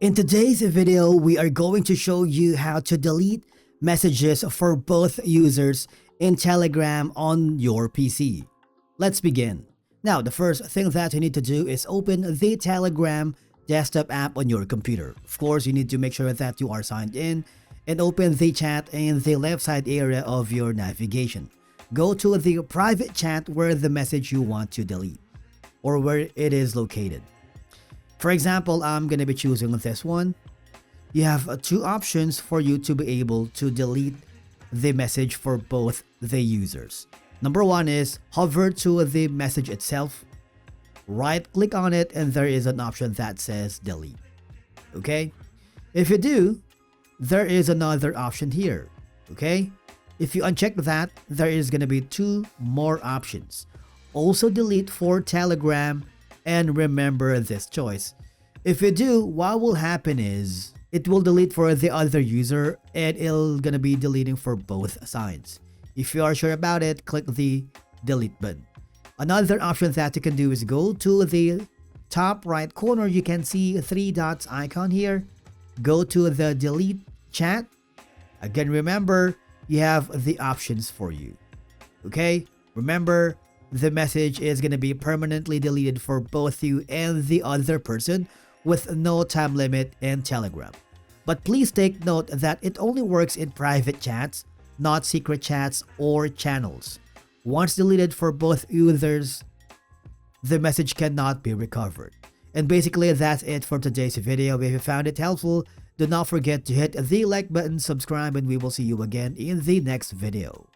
In today's video, we are going to show you how to delete messages for both users in Telegram on your PC. Let's begin. Now, the first thing that you need to do is open the Telegram desktop app on your computer. Of course, you need to make sure that you are signed in and open the chat in the left side area of your navigation. Go to the private chat where the message you want to delete or where it is located. For example, I'm going to be choosing this one. You have two options for you to be able to delete the message for both the users. Number one is hover to the message itself, right click on it, and there is an option that says delete. Okay? If you do, there is another option here. Okay? If you uncheck that, there is going to be two more options. Also delete for Telegram, and remember this choice. If you do, what will happen is it will delete for the other user and it'll gonna be deleting for both sides. If you are sure about it, click the delete button. Another option that you can do is go to the top right corner. You can see three dots icon here. Go to the delete chat. Again, remember you have the options for you. Okay, remember the message is going to be permanently deleted for both you and the other person with no time limit in Telegram. But please take note that it only works in private chats, not secret chats or channels. Once deleted for both users, the message cannot be recovered. And basically that's it for today's video. If you found it helpful, do not forget to hit the like button, subscribe, and we will see you again in the next video.